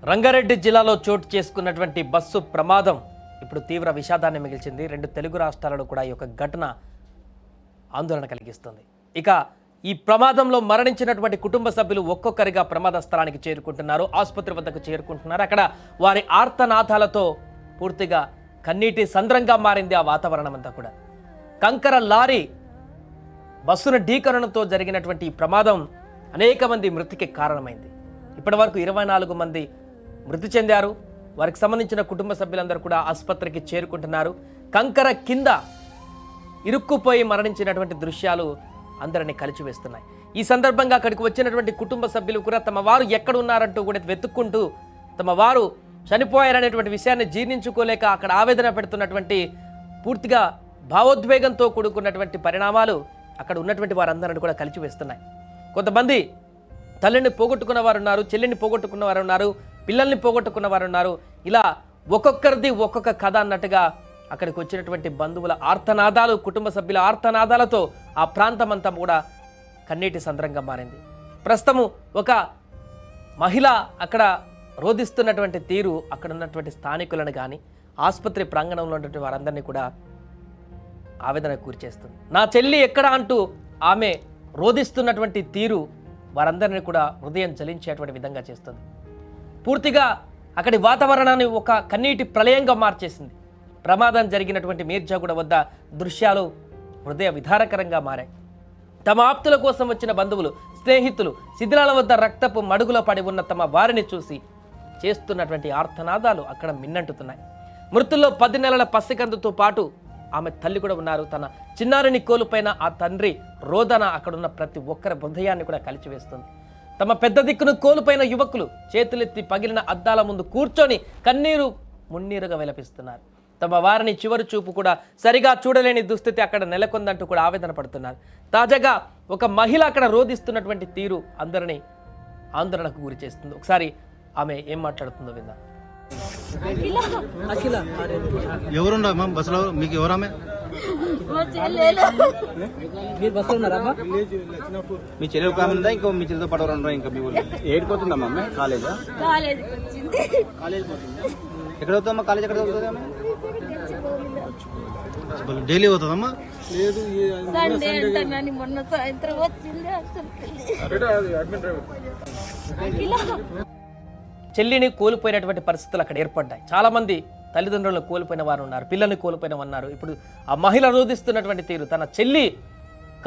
రంగారెడ్డి జిల్లాలో చోటు చేసుకున్నటువంటి బస్సు ప్రమాదం ఇప్పుడు తీవ్ర విషాదాన్ని మిగిల్చింది. రెండు తెలుగు రాష్ట్రాలలో కూడా ఈ యొక్క ఘటన ఆందోళన కలిగిస్తుంది. ఇక ఈ ప్రమాదంలో మరణించినటువంటి కుటుంబ సభ్యులు ఒక్కొక్కరిగా ప్రమాద స్థలానికి చేరుకుంటున్నారు, ఆసుపత్రి వద్దకు చేరుకుంటున్నారు. అక్కడ వారి ఆర్తనాదాలతో పూర్తిగా కన్నీటి సంద్రంగా మారింది ఆ వాతావరణం అంతా కూడా. కంకర లారీ బస్సును ఢీకరణతో జరిగినటువంటి ఈ ప్రమాదం అనేక మంది మృతికి కారణమైంది. ఇప్పటి వరకు 24 మంది మృతి చెందారు. వారికి సంబంధించిన కుటుంబ సభ్యులందరూ కూడా ఆసుపత్రికి చేరుకుంటున్నారు. కంకర కింద ఇరుక్కుపోయి మరణించినటువంటి దృశ్యాలు అందరినీ కలిచివేస్తున్నాయి. ఈ సందర్భంగా అక్కడికి వచ్చినటువంటి కుటుంబ సభ్యులు కూడా తమ వారు ఎక్కడ ఉన్నారంటూ కూడా వెతుక్కుంటూ తమ వారు చనిపోయారనేటువంటి విషయాన్ని జీర్ణించుకోలేక అక్కడ ఆవేదన పెడుతున్నటువంటి పూర్తిగా భావోద్వేగంతో కూడుకున్నటువంటి పరిణామాలు అక్కడ ఉన్నటువంటి వారందరిని కూడా కలిచివేస్తున్నాయి. కొంతమంది తల్లిని పోగొట్టుకున్న వారు ఉన్నారు, చెల్లిని పోగొట్టుకున్న వారు ఉన్నారు, పిల్లల్ని పోగొట్టుకున్న వారు ఉన్నారు. ఇలా ఒక్కొక్కరిది ఒక్కొక్క కథ అన్నట్టుగా అక్కడికి వచ్చినటువంటి బంధువుల ఆర్తనాదాలు, కుటుంబ సభ్యుల ఆర్తనాదాలతో ఆ ప్రాంతం అంతా కూడా కన్నీటి సంద్రంగా మారింది. ప్రస్తుతము ఒక మహిళ అక్కడ రోధిస్తున్నటువంటి తీరు అక్కడ ఉన్నటువంటి స్థానికులను కానీ ఆసుపత్రి ప్రాంగణంలో ఉన్నటువంటి వారందరినీ కూడా ఆవేదనకు గురిచేస్తుంది. నా చెల్లి ఎక్కడ అంటూ ఆమె రోధిస్తున్నటువంటి తీరు వారందరినీ కూడా హృదయం చలించేటువంటి విధంగా చేస్తుంది. పూర్తిగా అక్కడి వాతావరణాన్ని ఒక కన్నీటి ప్రళయంగా మార్చేసింది. ప్రమాదం జరిగినటువంటి మీర్జాగూడ వద్ద దృశ్యాలు హృదయ విధారకరంగా మారాయి. తమ ఆప్తుల కోసం వచ్చిన బంధువులు, స్నేహితులు శిథిలాల వద్ద రక్తపు మడుగులో పడి ఉన్న తమ వారిని చూసి చేస్తున్నటువంటి ఆర్తనాదాలు అక్కడ మిన్నంటుతున్నాయి. మృతుల్లో 10 నెలల పసికందుతో పాటు ఆమె తల్లి కూడా ఉన్నారు. తన చిన్నారిని కోల్పోయిన ఆ తండ్రి రోదన అక్కడున్న ప్రతి ఒక్కరి హృదయాన్ని కూడా కలిచివేస్తుంది. తమ పెద్ద దిక్కును కోల్పోయిన యువకులు చేతులెత్తి పగిలిన అద్దాల ముందు కూర్చొని కన్నీరు మున్నీరుగా విలపిస్తున్నారు. తమ వారిని చివరి చూపు కూడా సరిగా చూడలేని దుస్థితి అక్కడ నెలకొందంటూ కూడా ఆవేదన పడుతున్నారు. తాజాగా ఒక మహిళ అక్కడ రోధిస్తున్నటువంటి తీరు అందరినీ ఆందోళనకు గురి చేస్తుంది. ఒకసారి ఆమె ఏం మాట్లాడుతుందో విందాం. ఎవరున్నా బస్సులో? మీకు ఎవరామె? మీ చెల్లి ఒక ఆమె ఉందా? ఇంకో మీ చెల్లితో పాటు ఎవరు ఇంకా మీ ఊళ్ళో? ఏడిపోతుందమ్మా అమ్మ? కాలేజా? ఎక్కడ అవుతుందమ్మా? కాలేజ్ ఎక్కడ అవుతుంది అమ్మ? డైలీ అవుతుందమ్మా? లేదు, మొన్న సాయంత్రం వచ్చింది. చెల్లిని కోల్పోయినటువంటి పరిస్థితులు అక్కడ ఏర్పడ్డాయి. చాలామంది తల్లిదండ్రులను కోల్పోయిన వారు ఉన్నారు, పిల్లల్ని కోల్పోయిన ఉన్నారు. ఇప్పుడు ఆ మహిళ రోధిస్తున్నటువంటి తీరు, తన చెల్లి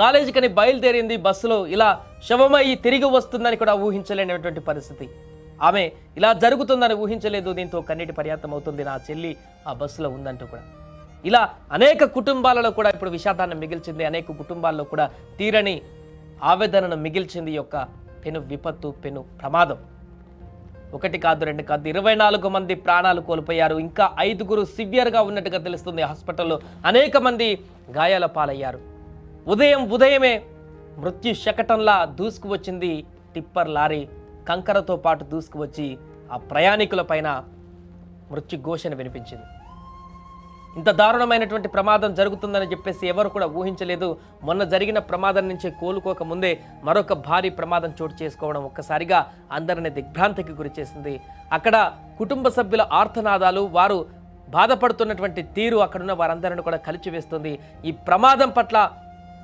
కాలేజీకని బయలుదేరింది బస్సులో, ఇలా శవమయ్యి తిరిగి వస్తుందని కూడా ఊహించలేనటువంటి పరిస్థితి. ఆమె ఇలా జరుగుతుందని ఊహించలేదు. దీంతో కన్నీటి పర్యాంతం అవుతుంది. నా చెల్లి ఆ బస్సులో ఉందంటూ కూడా ఇలా అనేక కుటుంబాలలో కూడా ఇప్పుడు విషాదాన్ని మిగిల్చింది. అనేక కుటుంబాల్లో కూడా తీరని ఆవేదనను మిగిల్చింది ఈ యొక్క పెను విపత్తు, పెను ప్రమాదం. ఒకటి కాదు, రెండు కాదు, 24 మంది ప్రాణాలు కోల్పోయారు. ఇంకా 5గురు సివియర్గా ఉన్నట్టుగా తెలుస్తుంది. హాస్పిటల్లో అనేక మంది గాయాల పాలయ్యారు. ఉదయమే మృత్యు శకటంలా దూసుకువచ్చింది టిప్పర్ లారీ. కంకరతో పాటు దూసుకువచ్చి ఆ ప్రయాణికుల పైన మృత్యు ఘోషను వినిపించింది. ఇంత దారుణమైనటువంటి ప్రమాదం జరుగుతుందని చెప్పేసి ఎవరు కూడా ఊహించలేదు. మొన్న జరిగిన ప్రమాదం నుంచి కోలుకోక ముందే మరొక భారీ ప్రమాదం చోటు చేసుకోవడం ఒక్కసారిగా అందరిని దిగ్భ్రాంతికి గురి చేసింది. అక్కడ కుటుంబ సభ్యుల ఆర్తనాదాలు, వారు బాధపడుతున్నటువంటి తీరు అక్కడున్న వారందరిని కూడా కలిచివేస్తుంది. ఈ ప్రమాదం పట్ల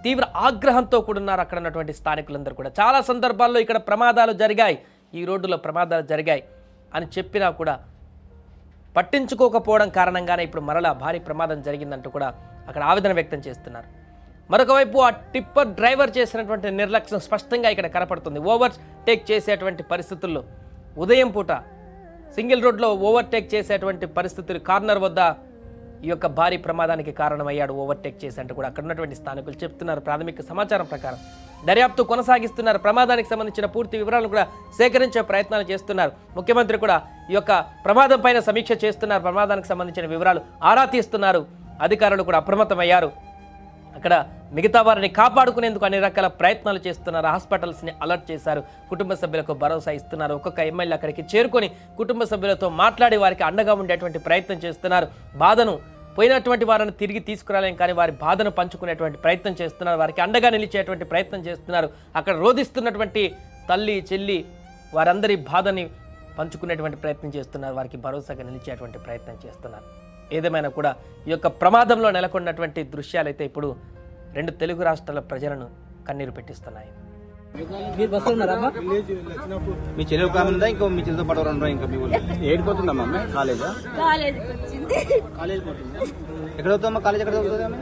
తీవ్ర ఆగ్రహంతో కూడున్నారు అక్కడ ఉన్నటువంటి స్థానికులందరూ కూడా. చాలా సందర్భాల్లో ఇక్కడ ప్రమాదాలు జరిగాయి, ఈ రోడ్డులో ప్రమాదాలు జరిగాయి అని చెప్పినా కూడా పట్టించుకోకపోవడం కారణంగానే ఇప్పుడు మరలా భారీ ప్రమాదం జరిగిందంటూ కూడా అక్కడ ఆవేదన వ్యక్తం చేస్తున్నారు. మరొక వైపు ఆ టిప్పర్ డ్రైవర్ చేసినటువంటి నిర్లక్ష్యం స్పష్టంగా ఇక్కడ కనపడుతుంది. ఓవర్ టేక్ చేసేటువంటి పరిస్థితుల్లో ఉదయం పూట సింగిల్ రోడ్లో ఓవర్టేక్ చేసేటువంటి పరిస్థితులు, కార్నర్ వద్ద ఈ యొక్క భారీ ప్రమాదానికి కారణమయ్యాడు ఓవర్టేక్ చేసి అంటూ కూడా అక్కడ ఉన్నటువంటి స్థానికులు చెప్తున్నారు. ప్రాథమిక సమాచారం ప్రకారం దర్యాప్తు కొనసాగిస్తున్నారు. ప్రమాదానికి సంబంధించిన పూర్తి వివరాలను కూడా సేకరించే ప్రయత్నాలు చేస్తున్నారు. ముఖ్యమంత్రి కూడా ఈ యొక్క ప్రమాదం పైన సమీక్ష చేస్తున్నారు. ప్రమాదానికి సంబంధించిన వివరాలు ఆరా తీస్తున్నారు. అధికారులు కూడా అప్రమత్తమయ్యారు. అక్కడ మిగతా వారిని కాపాడుకునేందుకు అన్ని రకాల ప్రయత్నాలు చేస్తున్నారు. హాస్పిటల్స్ని అలర్ట్ చేశారు. కుటుంబ సభ్యులకు భరోసా ఇస్తున్నారు. ఒక్కొక్క ఎమ్మెల్యే అక్కడికి చేరుకొని కుటుంబ సభ్యులతో మాట్లాడి వారికి అండగా ఉండేటువంటి ప్రయత్నం చేస్తున్నారు. బాధను పోయినటువంటి వారిని తిరిగి తీసుకురాలేం, కానీ వారి బాధను పంచుకునేటువంటి ప్రయత్నం చేస్తున్నారు. వారికి అండగా నిలిచేటువంటి ప్రయత్నం చేస్తున్నారు. అక్కడ రోధిస్తున్నటువంటి తల్లి, చెల్లి వారందరి బాధని పంచుకునేటువంటి ప్రయత్నం చేస్తున్నారు, వారికి భరోసాగా నిలిచేటువంటి ప్రయత్నం చేస్తున్నారు. ఏదేమైనా కూడా ఈ యొక్క ప్రమాదంలో నెలకొన్నటువంటి దృశ్యాలు అయితే ఇప్పుడు రెండు తెలుగు రాష్ట్రాల ప్రజలను కన్నీరు పెట్టిస్తున్నాయి. మీ చెల్లెలు ఒక ఆమె ఉందా, ఇంకో మీ చెల్లెలతో పాటు రెండు ఇంకా మీ ఊళ్ళో ఏడిపోతుందమ్మా అమ్మాయి? కాలేజా? కాలేజీకి వచ్చింది. ఎక్కడ అవుతుందమ్మా కాలేజ్? ఎక్కడ అవుతుంది ఆమె?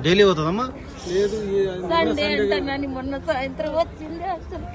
డైలీ అవుతుందమ్మా? సండే అంటానని మొన్న సాయంత్రం వచ్చింది అసలు